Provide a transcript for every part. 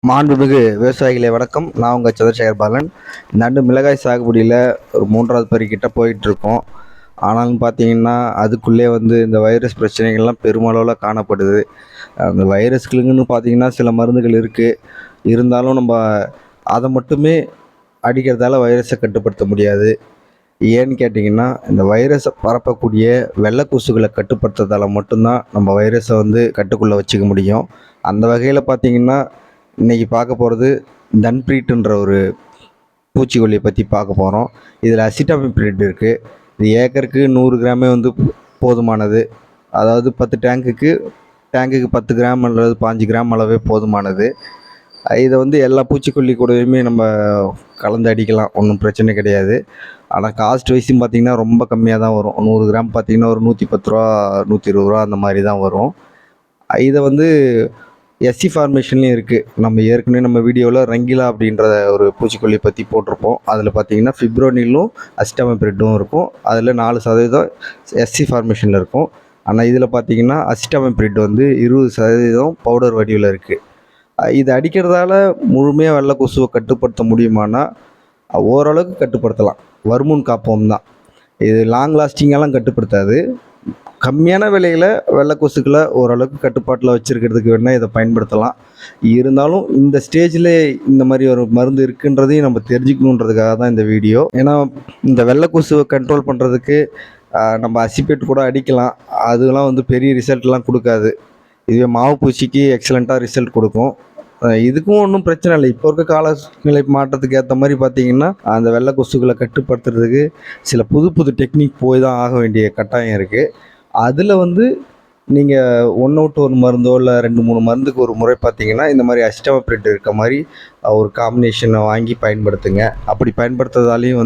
மாண்புமிகு விவசாயிகளே வணக்கம். நான் உங்கள் சந்திரசேகர் பாலன். இந்த ஆண்டு மிளகாய் சாகுபடியில் ஒரு 3வது பருக்கிட்ட போயிட்டுருக்கோம். ஆனாலும் பார்த்தீங்கன்னா அதுக்குள்ளே இந்த வைரஸ் பிரச்சனைகள்லாம் பெருமளவில் காணப்படுது. அந்த வைரஸ்களுக்குன்னு பார்த்தீங்கன்னா சில மருந்துகள் இருக்குது. இருந்தாலும் நம்ம அதை மட்டுமே அடிக்கிறதால வைரஸை கட்டுப்படுத்த முடியாது. ஏன்னு கேட்டிங்கன்னா இந்த வைரஸை பரப்பக்கூடிய வெள்ளை கொசுகளை கட்டுப்படுத்துறதால மட்டும்தான் நம்ம வைரஸை கட்டுக்குள்ளே வச்சுக்க முடியும். அந்த வகையில் பார்த்தீங்கன்னா இன்றைக்கி பார்க்க போகிறது தன்பிரீட்டுன்ற ஒரு பூச்சிக்கொல்லியை பற்றி பார்க்க போகிறோம். இதில் அசிட்டாமிப்ரிட் இருக்குது. இது ஏக்கருக்கு 100 கிராமே போதுமானது. அதாவது 10 டேங்குக்கு 10 கிராம் அல்லது 5 கிராம் அளவே போதுமானது. இதை எல்லா பூச்சிக்கொல்லி கூடயுமே நம்ம கலந்து அடிக்கலாம், ஒன்றும் பிரச்சனை கிடையாது. ஆனால் காஸ்ட் வைஸும் பார்த்திங்கன்னா ரொம்ப கம்மியாக தான் வரும். 100 கிராம் பார்த்திங்கன்னா ஒரு 110 ரூபா 120 ரூபா அந்த மாதிரி தான் வரும். இதை எஸ்சி ஃபார்மேஷன்லேயும் இருக்குது. நம்ம ஏற்கனவே நம்ம வீடியோவில் ரங்கிலா அப்படின்ற ஒரு பூச்சிக்கொல்லி பற்றி போட்டிருப்போம். அதில் பார்த்திங்கன்னா ஃபிப்ரோனிலும் அசிட்டாமிப்ரிட்டும் இருக்கும். அதில் 4% எஸ்சி ஃபார்மேஷனில் இருக்கும். ஆனால் இதில் பார்த்திங்கன்னா அசிட்டாமிப்ரிட் 20% பவுடர் வடிவில் இருக்குது. இது அடிக்கிறதால முழுமையாக வெள்ளை கொசுவை கட்டுப்படுத்த முடியுமானா ஓரளவுக்கு கட்டுப்படுத்தலாம். வருமுன் காப்போம் தான். இது லாங் லாஸ்டிங்கெல்லாம் கட்டுப்படுத்தாது. கம்மியான விலையில் வெள்ளை கொசுக்களை ஓரளவுக்கு கட்டுப்பாட்டில் வச்சுருக்கிறதுக்கு வேணால் இதை பயன்படுத்தலாம். இருந்தாலும் இந்த ஸ்டேஜில் இந்த மாதிரி ஒரு மருந்து இருக்குன்றதையும் நம்ம தெரிஞ்சுக்கணுன்றதுக்காக தான் இந்த வீடியோ. ஏன்னா இந்த வெள்ளை கொசுவை கண்ட்ரோல் பண்ணுறதுக்கு நம்ம அசிபேட் கூட அடிக்கலாம். அதெல்லாம் பெரிய ரிசல்ட்லாம் கொடுக்காது. இதுவே மாவு பூச்சிக்கு எக்ஸலண்ட்டாக ரிசல்ட் கொடுக்கும். இதுக்கும் ஒன்றும் பிரச்சனை இல்லை. இப்போ இருக்க காலநிலை மாற்றத்துக்கு ஏற்ற மாதிரி பார்த்திங்கன்னா அந்த வெள்ளை கொசுக்களை கட்டுப்படுத்துறதுக்கு சில புது டெக்னிக் போய் தான் ஆக வேண்டிய கட்டாயம் இருக்குது. அதில் நீங்கள் 1 விட்டு 1 மருந்தோ இல்லை 2-3 மருந்துக்கு ஒரு முறை பார்த்திங்கன்னா இந்த மாதிரி அசிட்டாமிப்ரிட் இருக்க மாதிரி ஒரு காம்பினேஷனை வாங்கி பயன்படுத்துங்க. அப்படி பயன்படுத்துறதாலையும்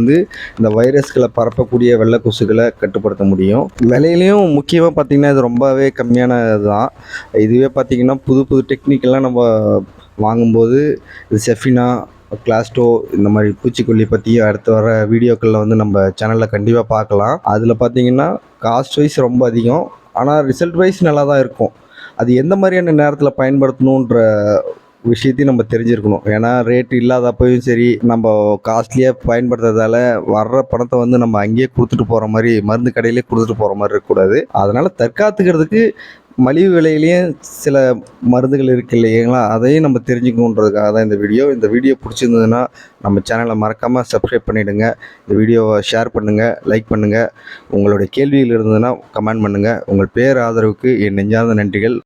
இந்த வைரஸ்களை பரப்பக்கூடிய வெள்ளை கொசுக்களை கட்டுப்படுத்த முடியும். விலையிலையும் முக்கியமாக பார்த்திங்கன்னா இது ரொம்பவே கம்மியானது தான். இதுவே பார்த்திங்கன்னா புது டெக்னிக்கெல்லாம் நம்ம வாங்கும்போது இது செஃபினா, கிளாஸ்டோ இந்த மாதிரி பூச்சிக்கொல்லி பற்றி அடுத்து வர வீடியோக்களில் நம்ம சேனலில் கண்டிப்பாக பார்க்கலாம். அதில் பார்த்திங்கன்னா காஸ்ட் வைஸ் ரொம்ப அதிகம், ஆனால் ரிசல்ட் வைஸ் நல்லா தான் இருக்கும். அது எந்த மாதிரியான நேரத்தில் பயன்படுத்தணுன்ற விஷயத்தையும் நம்ம தெரிஞ்சிருக்கணும். ஏன்னா ரேட்டு இல்லாதப்பையும் சரி, நம்ம காஸ்ட்லியாக பயன்படுத்துறதால வர்ற பணத்தை நம்ம அங்கேயே கொடுத்துட்டு போகிற மாதிரி, மருந்து கடையிலே கொடுத்துட்டு போகிற மாதிரி இருக்கக்கூடாது. அதனால் தற்காத்துக்கிறதுக்கு மலிவு விலையிலேயும் சில மருந்துகள் இருக்குது இல்லைங்களா, அதையும் நம்ம தெரிஞ்சுக்கணுன்றதுக்காக தான் இந்த வீடியோ. இந்த வீடியோ பிடிச்சிருந்ததுன்னா நம்ம சேனலை மறக்காமல் சப்ஸ்கிரைப் பண்ணிவிடுங்க. இந்த வீடியோவை ஷேர் பண்ணுங்கள், லைக் பண்ணுங்கள். உங்களுடைய கேள்விகள் இருந்ததுன்னா கமெண்ட் பண்ணுங்கள். உங்கள் பேர் ஆதரவுக்கு என் நெஞ்சார்ந்த நன்றிகள்.